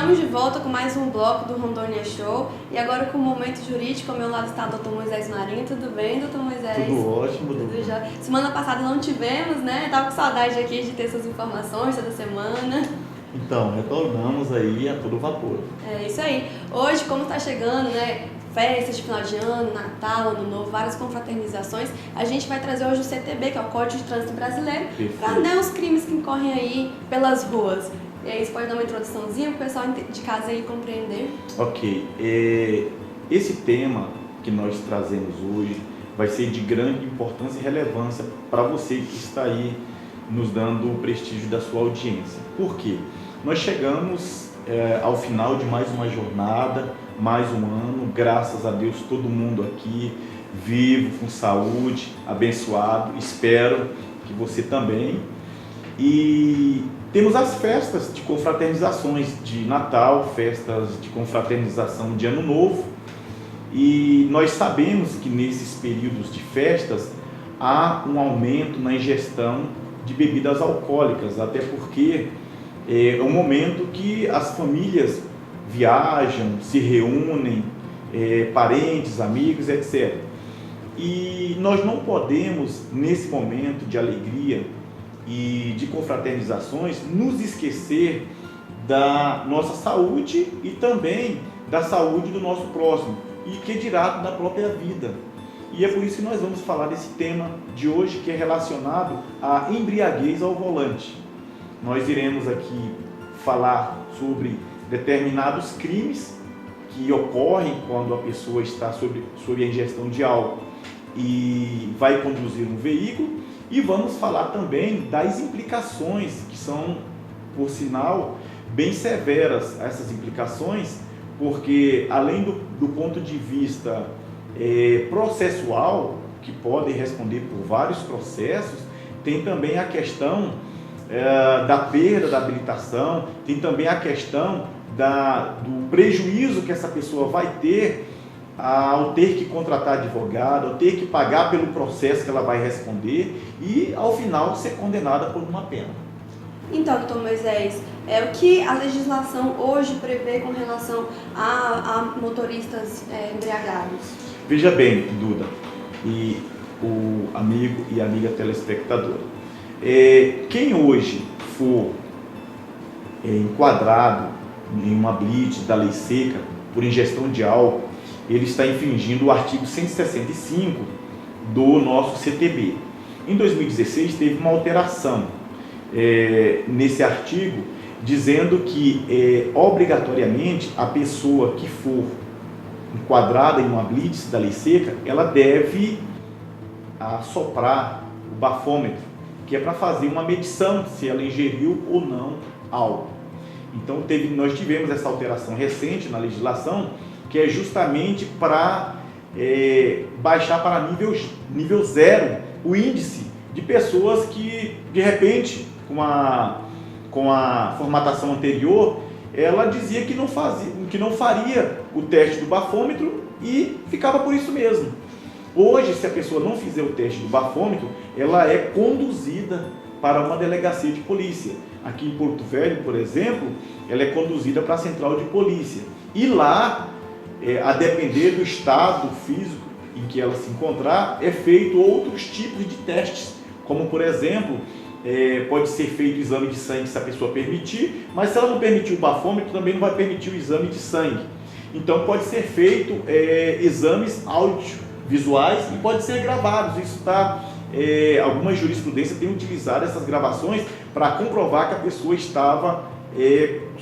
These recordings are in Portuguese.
Estamos de volta com mais um bloco do Rondônia Show e agora com o Momento Jurídico. Ao meu lado está o Dr. Moisés Marinho. Tudo bem, Dr. Moisés? Tudo ótimo, Tudo já. Semana passada não tivemos, né? Tava com saudade aqui de ter essas informações toda semana. Então, retornamos aí a todo vapor. É isso aí. Hoje, como está chegando, né? Festas de final de ano, Natal, Ano Novo, várias confraternizações. A gente vai trazer hoje o CTB, que é o Código de Trânsito Brasileiro, para dar os crimes que incorrem aí pelas ruas. E aí, você pode dar uma introduçãozinha para o pessoal de casa aí compreender? Ok. Esse tema que nós trazemos hoje vai ser de grande importância e relevância para você que está aí nos dando o prestígio da sua audiência. Por quê? Nós chegamos ao final de mais uma jornada, mais um ano, graças a Deus, todo mundo aqui vivo, com saúde, abençoado, espero que você também. E temos as festas de confraternizações de Natal, festas de confraternização de Ano Novo, e nós sabemos que nesses períodos de festas há um aumento na ingestão de bebidas alcoólicas, até porque é um momento que as famílias viajam, se reúnem, parentes, amigos, etc. E nós não podemos, nesse momento de alegria e de confraternizações, nos esquecer da nossa saúde e também da saúde do nosso próximo, e que dirá da própria vida. E é por isso que nós vamos falar desse tema de hoje, que é relacionado à embriaguez ao volante. Nós iremos aqui falar sobre determinados crimes que ocorrem quando a pessoa está sob a ingestão de álcool e vai conduzir um veículo, e vamos falar também das implicações, que são, por sinal, bem severas essas implicações, porque além do ponto de vista processual, que podem responder por vários processos, tem também a questão da perda da habilitação, tem também a questão do prejuízo que essa pessoa vai ter ao ter que contratar advogado, ao ter que pagar pelo processo que ela vai responder e, ao final, ser condenada por uma pena. Então, doutor Moisés, o que a legislação hoje prevê com relação a motoristas embriagados? Veja bem, Duda, e o amigo e amiga telespectadora, quem hoje for enquadrado em uma blitz da lei seca por ingestão de álcool, ele está infringindo o artigo 165 do nosso CTB. Em 2016 teve uma alteração nesse artigo, dizendo que obrigatoriamente a pessoa que for enquadrada em uma blitz da lei seca, ela deve assoprar o bafômetro, que é para fazer uma medição se ela ingeriu ou não álcool. Então nós tivemos essa alteração recente na legislação, que é justamente para baixar para nível zero o índice de pessoas que, de repente, com a formatação anterior, ela dizia que não faria o teste do bafômetro e ficava por isso mesmo. Hoje, se a pessoa não fizer o teste do bafômetro, ela é conduzida para uma delegacia de polícia. Aqui em Porto Velho, por exemplo, ela é conduzida para a central de polícia. E lá, a depender do estado físico em que ela se encontrar, é feito outros tipos de testes, como, por exemplo, pode ser feito o exame de sangue se a pessoa permitir, mas se ela não permitir o bafômetro, também não vai permitir o exame de sangue. Então, pode ser feito exames audiovisuais e pode ser gravados. Isso está... algumas jurisprudências têm utilizado essas gravações para comprovar que a pessoa estava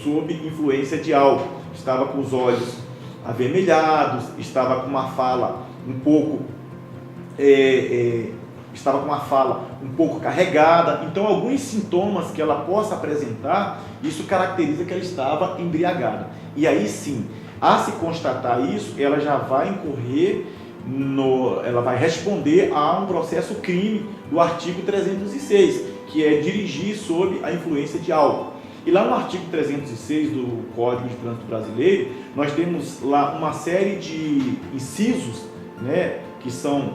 sob influência de álcool, estava com os olhos avermelhados, estava com uma fala um pouco carregada. Então, alguns sintomas que ela possa apresentar, isso caracteriza que ela estava embriagada. E aí sim, a se constatar isso, ela já vai incorrer ela vai responder a um processo crime do artigo 306, que é dirigir sob a influência de álcool. E lá no artigo 306 do Código de Trânsito Brasileiro, nós temos lá uma série de incisos, né, que são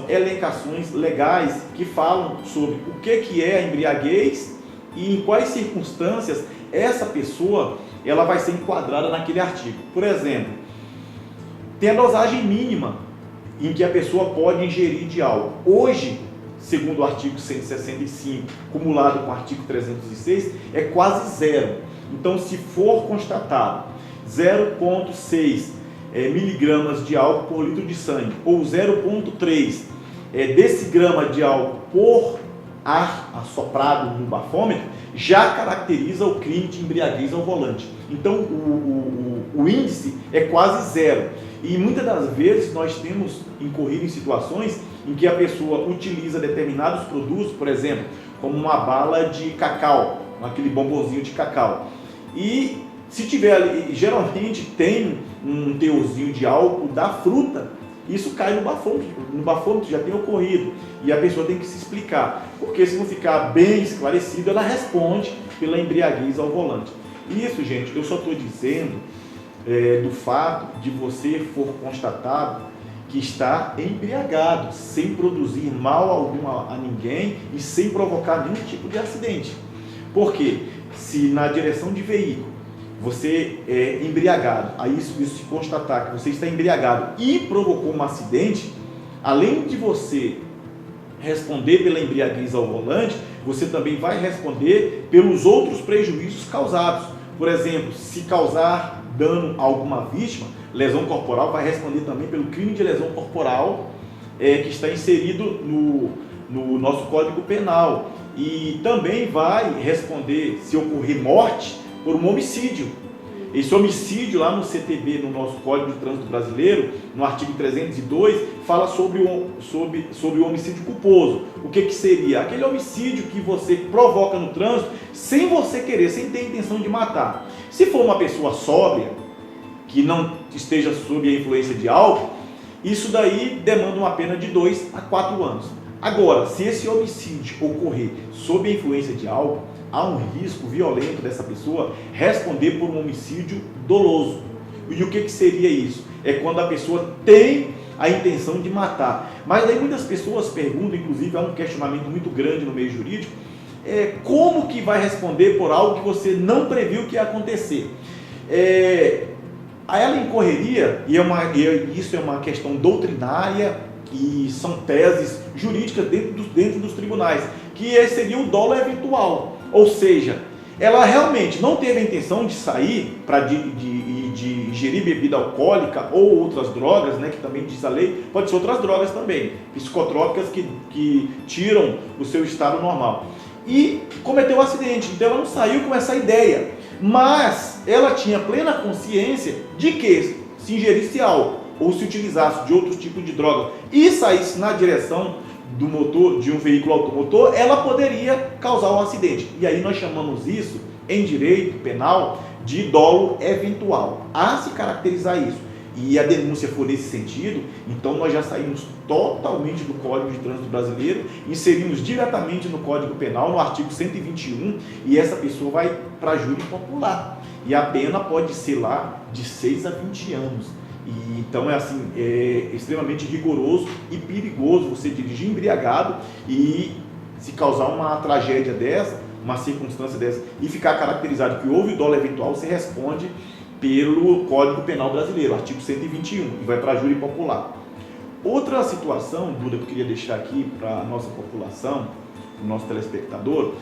elencações legais que falam sobre o que é a embriaguez e em quais circunstâncias essa pessoa ela vai ser enquadrada naquele artigo. Por exemplo, tem a dosagem mínima em que a pessoa pode ingerir de álcool. Hoje, segundo o artigo 165, cumulado com o artigo 306, é quase zero. Então, se for constatado 0,6 miligramas de álcool por litro de sangue, ou 0,3 decigrama de álcool por ar assoprado no bafômetro, já caracteriza o crime de embriaguez ao volante. Então, o índice é quase zero. E muitas das vezes nós temos incorrido em situações em que a pessoa utiliza determinados produtos, por exemplo, como uma bala de cacau, aquele bombonzinho de cacau. E se tiver ali, geralmente tem um teorzinho de álcool da fruta, isso cai no bafômetro já tem ocorrido. E a pessoa tem que se explicar, porque se não ficar bem esclarecido, ela responde pela embriaguez ao volante. Isso, gente, eu só estou dizendo do fato de você for constatado que está embriagado, sem produzir mal algum a ninguém e sem provocar nenhum tipo de acidente. Porque se na direção de veículo você é embriagado, aí isso se constatar que você está embriagado e provocou um acidente, além de você responder pela embriaguez ao volante, você também vai responder pelos outros prejuízos causados. Por exemplo, se causar dano a alguma vítima, lesão corporal, vai responder também pelo crime de lesão corporal que está inserido no nosso Código Penal. E também vai responder, se ocorrer morte, por um homicídio. Esse homicídio lá no CTB, no nosso Código de Trânsito Brasileiro, no artigo 302, fala sobre o homicídio culposo. O que seria? Aquele homicídio que você provoca no trânsito sem você querer, sem ter intenção de matar. Se for uma pessoa sóbria, que não esteja sob a influência de álcool, isso daí demanda uma pena de 2 a 4 anos. Agora, se esse homicídio ocorrer sob a influência de álcool, há um risco violento dessa pessoa responder por um homicídio doloso. E o que seria isso? É quando a pessoa tem a intenção de matar. Mas aí muitas pessoas perguntam, inclusive há um questionamento muito grande no meio jurídico, como que vai responder por algo que você não previu que ia acontecer? A ela incorreria, e isso é uma questão doutrinária, e são teses jurídicas dentro dos tribunais, que seria o dolo eventual. Ou seja, ela realmente não teve a intenção de sair de ingerir bebida alcoólica ou outras drogas, né, que também diz a lei, pode ser outras drogas também, psicotrópicas que tiram o seu estado normal. E cometeu um acidente, então ela não saiu com essa ideia, mas ela tinha plena consciência de que se ingerisse álcool ou se utilizasse de outro tipo de droga e saísse na direção do motor de um veículo automotor, ela poderia causar um acidente. E aí nós chamamos isso, em direito penal, de dolo eventual. Há se caracterizar isso. E a denúncia for nesse sentido, então nós já saímos totalmente do Código de Trânsito Brasileiro, inserimos diretamente no Código Penal, no artigo 121, e essa pessoa vai para júri popular. E a pena pode ser lá de 6 a 20 anos. E, então é extremamente rigoroso e perigoso você dirigir embriagado e se causar uma tragédia dessa, uma circunstância dessa, e ficar caracterizado que houve dolo eventual, você responde pelo Código Penal Brasileiro, artigo 121, e vai para júri popular. Outra situação, Duda, que eu queria deixar aqui para a nossa população, para o nosso telespectador,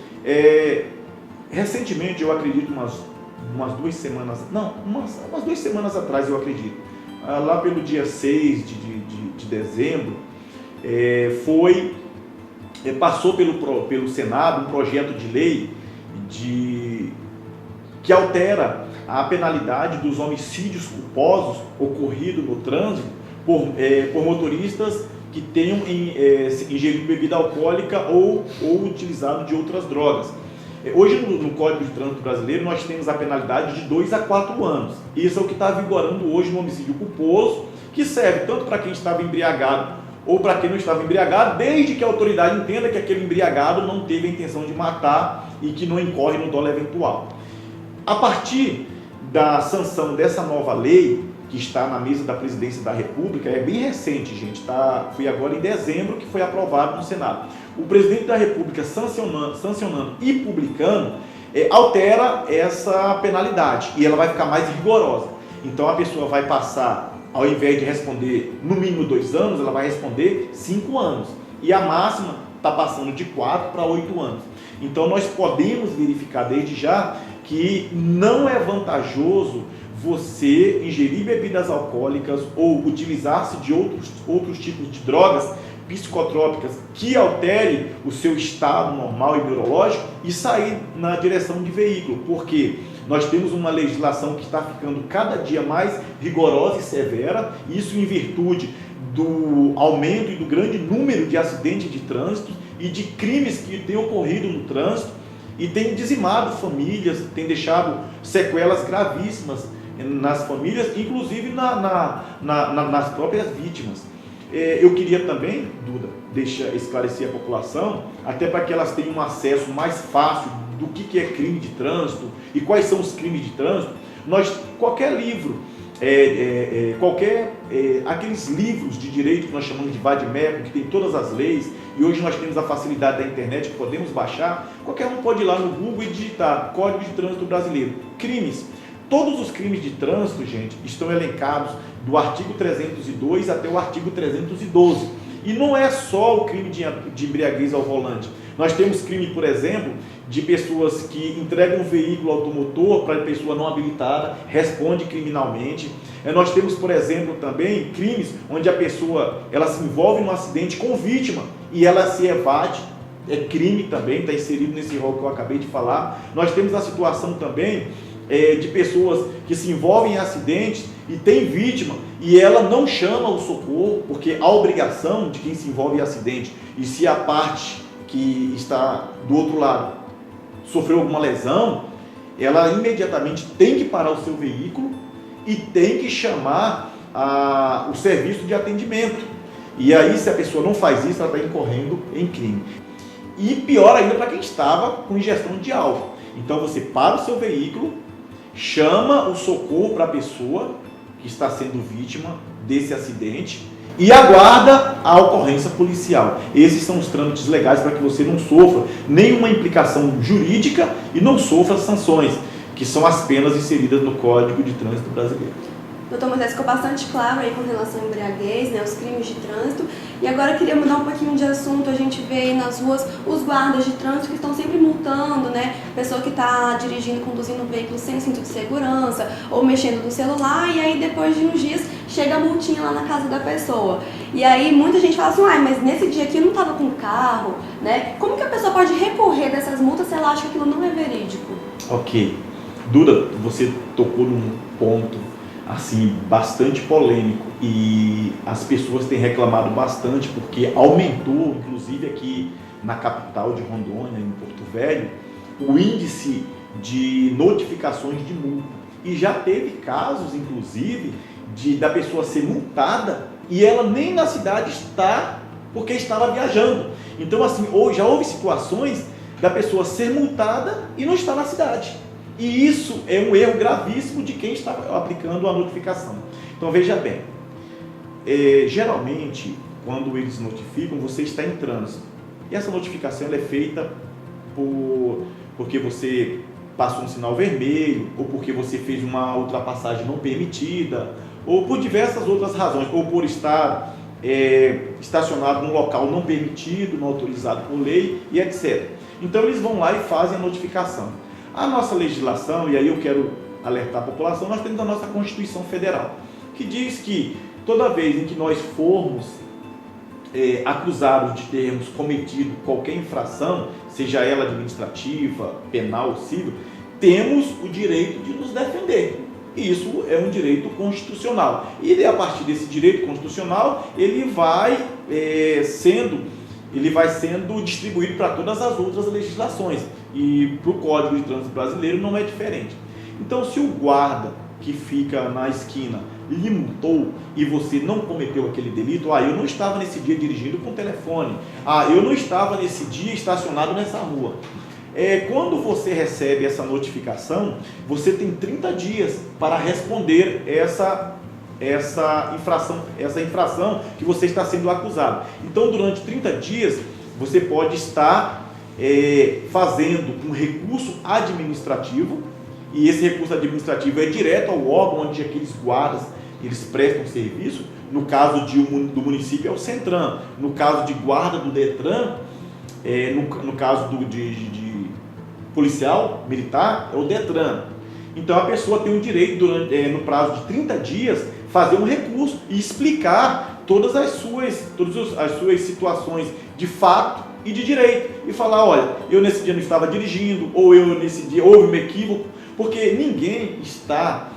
recentemente, eu acredito umas 2 semanas, não, umas 2 semanas atrás, eu acredito, lá pelo dia 6 de dezembro, passou pelo Senado um projeto de lei que altera a penalidade dos homicídios culposos ocorridos no trânsito por motoristas que tenham ingerido bebida alcoólica ou utilizado de outras drogas. Hoje no Código de Trânsito Brasileiro nós temos a penalidade de 2 a 4 anos. Isso é o que está vigorando hoje no homicídio culposo, que serve tanto para quem estava embriagado ou para quem não estava embriagado, desde que a autoridade entenda que aquele embriagado não teve a intenção de matar e que não incorre no dolo eventual. A partir da sanção dessa nova lei, que está na mesa da Presidência da República, é bem recente, gente, foi agora em dezembro que foi aprovado no Senado. O Presidente da República sancionando e publicando, altera essa penalidade e ela vai ficar mais rigorosa. Então a pessoa vai passar, ao invés de responder no mínimo 2 anos, ela vai responder 5 anos. E a máxima está passando de 4 para 8 anos. Então nós podemos verificar desde já que não é vantajoso você ingerir bebidas alcoólicas ou utilizar-se de outros tipos de drogas psicotrópicas que alterem o seu estado normal e neurológico e sair na direção de veículo, porque nós temos uma legislação que está ficando cada dia mais rigorosa e severa, isso em virtude do aumento e do grande número de acidentes de trânsito e de crimes que têm ocorrido no trânsito e tem dizimado famílias, tem deixado sequelas gravíssimas nas famílias, inclusive nas próprias vítimas. Eu queria também, Duda, esclarecer a população, até para que elas tenham um acesso mais fácil do que é crime de trânsito e quais são os crimes de trânsito. Qualquer livro, aqueles livros de direito que nós chamamos de vade-mecum, que tem todas as leis, e hoje nós temos a facilidade da internet que podemos baixar, qualquer um pode ir lá no Google e digitar Código de Trânsito Brasileiro, crimes. Todos os crimes de trânsito, gente, estão elencados do artigo 302 até o artigo 312. E não é só o crime de embriaguez ao volante. Nós temos crime, por exemplo, de pessoas que entregam um veículo automotor para a pessoa não habilitada, responde criminalmente. Nós temos, por exemplo, também crimes onde a pessoa ela se envolve num acidente com vítima e ela se evade. É crime também, está inserido nesse rol que eu acabei de falar. Nós temos a situação também de pessoas que se envolvem em acidentes e tem vítima e ela não chama o socorro, porque a obrigação de quem se envolve em acidente, e se a parte que está do outro lado sofreu alguma lesão, ela imediatamente tem que parar o seu veículo e tem que chamar o serviço de atendimento. E aí, se a pessoa não faz isso, ela está incorrendo em crime. E pior ainda para quem estava com ingestão de álcool. Então você para o seu veículo, chama o socorro para a pessoa que está sendo vítima desse acidente e aguarda a ocorrência policial. Esses são os trâmites legais para que você não sofra nenhuma implicação jurídica e não sofra sanções, que são as penas inseridas no Código de Trânsito Brasileiro. Doutor Moisés, ficou bastante claro aí com relação à embriaguez, né, os crimes de trânsito. E agora eu queria mudar um pouquinho de assunto. A gente vê aí nas ruas os guardas de trânsito que estão sempre multando, né? Pessoa que está dirigindo, conduzindo um veículo sem cinto de segurança ou mexendo no celular, e aí depois de uns dias chega a multinha lá na casa da pessoa. E aí muita gente fala assim, mas nesse dia aqui eu não estava com carro, né? Como que a pessoa pode recorrer dessas multas se ela acha que aquilo não é verídico? Ok. Duda, você tocou num ponto assim, bastante polêmico e as pessoas têm reclamado bastante porque aumentou, inclusive aqui na capital de Rondônia, em Porto Velho, o índice de notificações de multa. E já teve casos, inclusive, da pessoa ser multada e ela nem na cidade está porque estava viajando. Então, assim, já houve situações da pessoa ser multada e não estar na cidade. E isso é um erro gravíssimo de quem está aplicando a notificação. Então veja bem, geralmente quando eles notificam, você está em trânsito. E essa notificação ela é feita porque você passou um sinal vermelho, ou porque você fez uma ultrapassagem não permitida, ou por diversas outras razões, ou por estar estacionado num local não permitido, não autorizado por lei, e etc. Então eles vão lá e fazem a notificação. A nossa legislação, e aí eu quero alertar a população, nós temos a nossa Constituição Federal, que diz que toda vez em que nós formos acusados de termos cometido qualquer infração, seja ela administrativa, penal ou civil, temos o direito de nos defender. E isso é um direito constitucional. E a partir desse direito constitucional, ele vai sendo distribuído para todas as outras legislações. E para o Código de Trânsito Brasileiro não é diferente. Então, se o guarda que fica na esquina lhe multou e você não cometeu aquele delito, eu não estava nesse dia dirigindo com telefone, eu não estava nesse dia estacionado nessa rua. Quando você recebe essa notificação, você tem 30 dias para responder essa infração que você está sendo acusado. Então, durante 30 dias, você pode estar fazendo um recurso administrativo, e esse recurso administrativo é direto ao órgão onde aqueles guardas eles prestam serviço. No caso do município é o CENTRAN, no caso de guarda do DETRAN, no caso de policial militar, é o DETRAN. Então a pessoa tem o direito, no prazo de 30 dias, fazer um recurso e explicar todas as suas situações de fato e de direito. E falar, olha, eu nesse dia não estava dirigindo, ou eu nesse dia houve um equívoco, porque ninguém está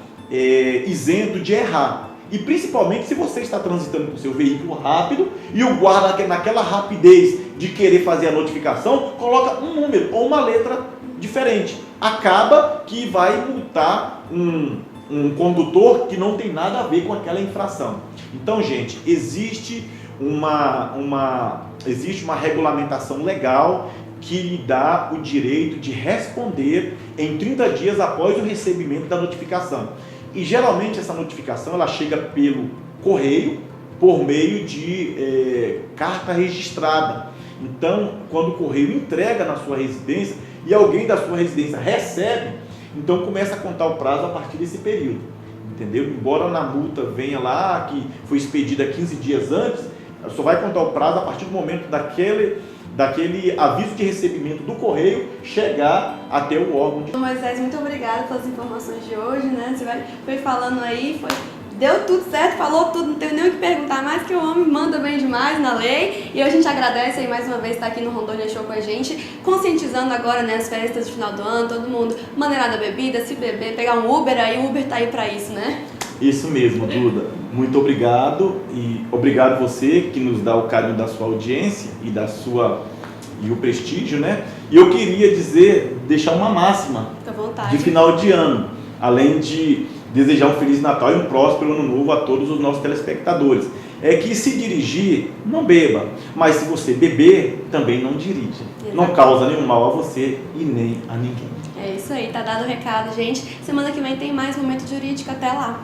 isento de errar. E principalmente se você está transitando com o seu veículo rápido e o guarda, naquela rapidez de querer fazer a notificação, coloca um número ou uma letra diferente. Acaba que vai multar um condutor que não tem nada a ver com aquela infração. Então, gente, existe uma regulamentação legal que lhe dá o direito de responder em 30 dias após o recebimento da notificação. E geralmente essa notificação ela chega pelo correio por meio de carta registrada. Então, quando o correio entrega na sua residência e alguém da sua residência recebe, então começa a contar o prazo a partir desse período, entendeu? Embora na multa venha lá que foi expedida 15 dias antes, só vai contar o prazo a partir do momento daquele aviso de recebimento do correio chegar até o órgão. Moisés, muito obrigada pelas informações de hoje, né? Você foi falando aí, deu tudo certo, falou tudo, não tenho nem o que perguntar mais, que o homem manda bem demais na lei. E a gente agradece aí mais uma vez estar aqui no Rondônia Show com a gente, conscientizando agora, né, as festas de final do ano, todo mundo maneirada bebida, se beber, pegar um Uber, aí o Uber tá aí pra isso, né? Isso mesmo, Duda. Muito obrigado e obrigado você que nos dá o carinho da sua audiência e o prestígio, né? E eu queria deixar uma máxima de final de ano, além de desejar um Feliz Natal e um próspero Ano Novo a todos os nossos telespectadores. É que se dirigir, não beba, mas se você beber, também não dirija. Exatamente. Não causa nenhum mal a você e nem a ninguém. É isso aí, tá dado o recado, gente. Semana que vem tem mais Momento Jurídico, até lá.